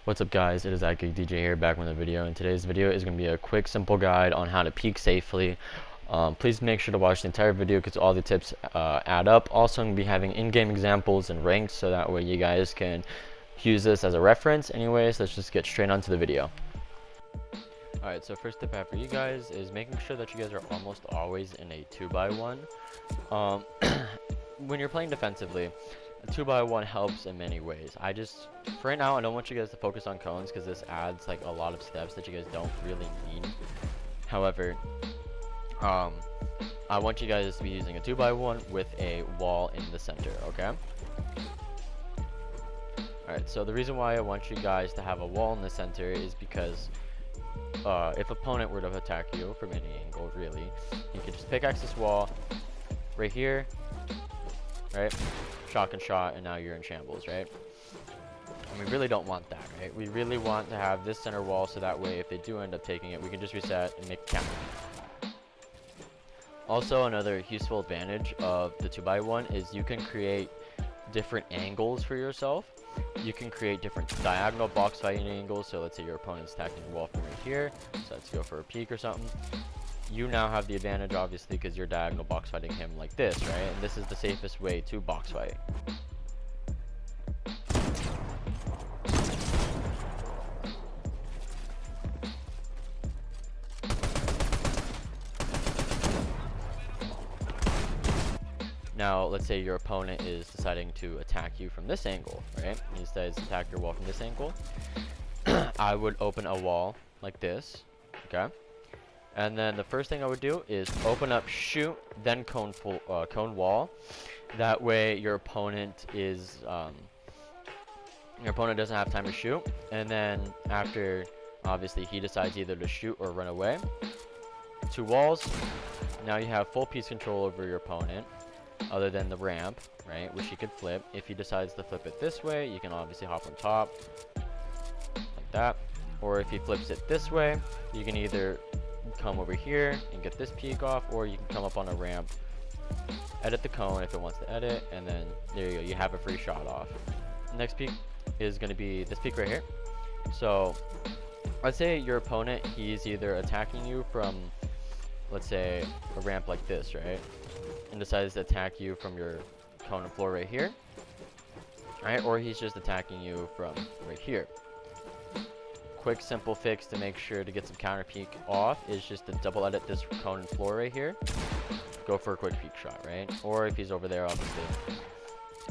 What's up guys, it is DJ here back with a video, and today's video is going to be a quick simple guide on how to peek safely. Please make sure to watch the entire video because all the tips add up. Also, I'm going to be having in-game examples and ranks so that way you guys can use this as a reference. Anyways, let's just get straight onto the video. Alright, so first tip I have for you guys is making sure that you guys are almost always in a 2x1. When you're playing defensively, a 2x1 helps in many ways. For right now, I don't want you guys to focus on cones because this adds like a lot of steps that you guys don't really need. However, I want you guys to be using a 2x1 with a wall in the center, okay? Alright, so the reason why I want you guys to have a wall in the center is because if opponent were to attack you from any angle, really, you could just pickaxe this wall right here, right? Shotgun shot, and now you're in shambles, right? And we really don't want that, right? We really want to have this center wall so that way if they do end up taking it, we can just reset and make a counter. Also, another useful advantage of the 2x1 is you can create different angles for yourself. You can create different diagonal box fighting angles. So let's say your opponent's attacking the wall from right here, so let's go for a peek or something. You now have the advantage, obviously, because you're diagonal box fighting him like this, right? And this is the safest way to box fight. Now, let's say your opponent is deciding to attack you from this angle, right? He decides to attack your wall from this angle. I would open a wall like this, okay? And then the first thing I would do is open up, shoot, then cone wall. That way your opponent doesn't have time to shoot. And then after, obviously, he decides either to shoot or run away. 2 walls. Now you have full piece control over your opponent, other than the ramp, right? Which he could flip. If he decides to flip it this way, you can obviously hop on top, like that. Or if he flips it this way, you can either come over here and get this peek off, or you can come up on a ramp, edit the cone if it wants to edit, and then there you go, you have a free shot off. Next peek is going to be this peek right here. So let's say your opponent, he's either attacking you from, let's say, a ramp like this, right, and decides to attack you from your cone and floor right here, right, or he's just attacking you from right here. Quick simple fix to make sure to get some counter peek off is just to double edit this cone and floor right here, go for a quick peek shot, right? Or if he's over there, obviously,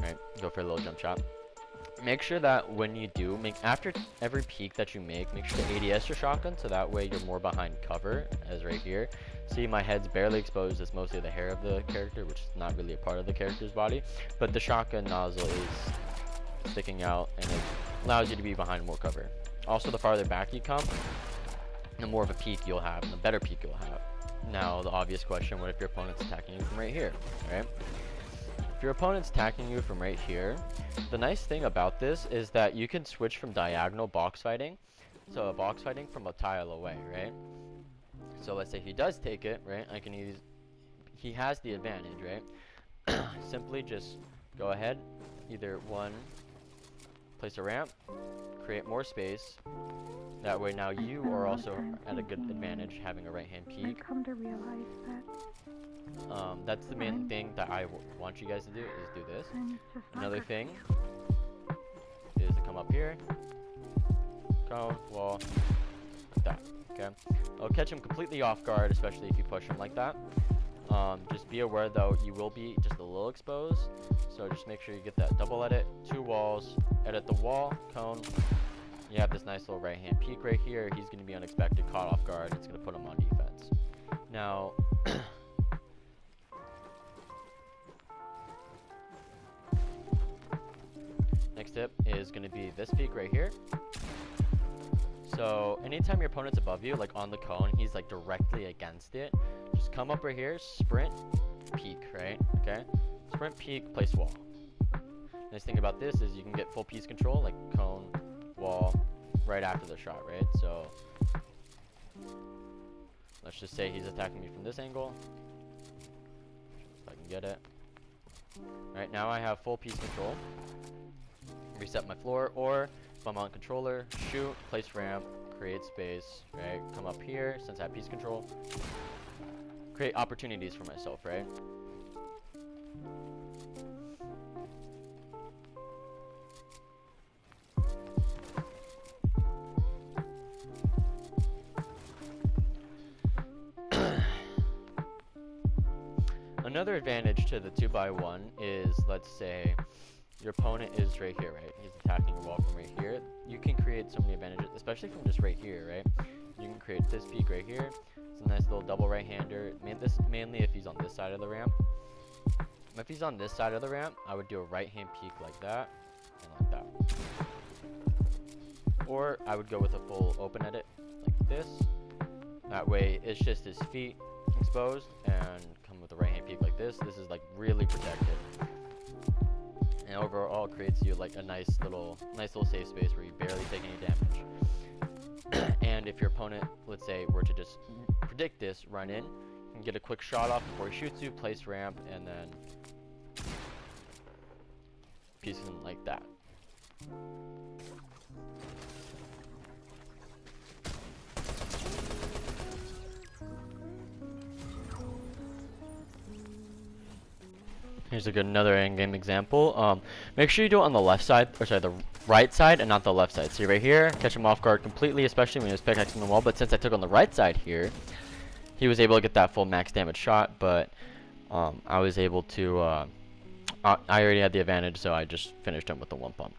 right, go for a little jump shot. Make sure that when you do after every peek that you make sure to ADS your shotgun, so that way you're more behind cover, as right here. See, my head's barely exposed. It's mostly the hair of the character, which is not really a part of the character's body, but the shotgun nozzle is sticking out and it allows you to be behind more cover. Also, the farther back you come, the more of a peek you'll have, and the better peek you'll have. Now, the obvious question, what if your opponent's attacking you from right here, right? If your opponent's attacking you from right here, the nice thing about this is that you can switch from diagonal box fighting, so a box fighting from a tile away, right? So let's say he does take it, right? He has the advantage, right? Simply just go ahead, either place a ramp, create more space. That way now you are also at a good advantage having a right hand peek. I come to realize that that's the main thing that I want you guys to do, is do this. Another thing is to come up here, cone, wall, like that, okay? It'll catch him completely off guard, especially if you push him like that. Just be aware though, you will be just a little exposed, so just make sure you get that double edit, 2 walls, edit the wall, cone. You have this nice little right hand peek right here. He's going to be unexpected, caught off guard. It's going to put him on defense. Now, next tip is going to be this peek right here. So anytime your opponent's above you, like on the cone, he's like directly against it, just come up right here, sprint, peek, right? Okay, sprint, peek, place wall. Nice thing about this is you can get full piece control, like cone, wall, right after the shot, right? So let's just say he's attacking me from this angle, if I can get it. Right now I have full piece control. Reset my floor, or bum on controller, shoot, place ramp, create space, right? Come up here, since I have piece control. Create opportunities for myself, right? Another advantage to the 2x1 is, let's say, your opponent is right here, right? He's attacking your wall from right here. You can create so many advantages, especially from just right here, right? You can create this peak right here. It's a nice little double right-hander. This mainly if he's on this side of the ramp. If he's on this side of the ramp, I would do a right-hand peek like that and like that. Or I would go with a full open edit like this. That way, it's just his feet exposed and come with a right-hand peek like this. This is like really protected. And overall creates you like a nice little safe space where you barely take any damage. And if your opponent, let's say, were to just predict this, run in, you can get a quick shot off before he shoots you, place ramp, and then piece him like that. Here's another in-game example. Make sure you do it on the left side, or sorry, the right side and not the left side. See right here, catch him off guard completely, especially when he was pickaxing the wall. But since I took on the right side here, he was able to get that full max damage shot. But I was able to, I already had the advantage, so I just finished him with the one pump.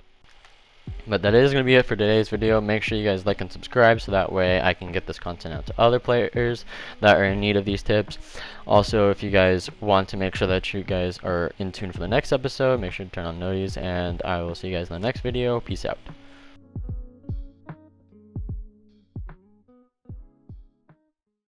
But that is going to be it for today's video. Make sure you guys like and subscribe so that way I can get this content out to other players that are in need of these tips. Also, if you guys want to make sure that you guys are in tune for the next episode, make sure to turn on notifications, and I will see you guys in the next video. Peace out.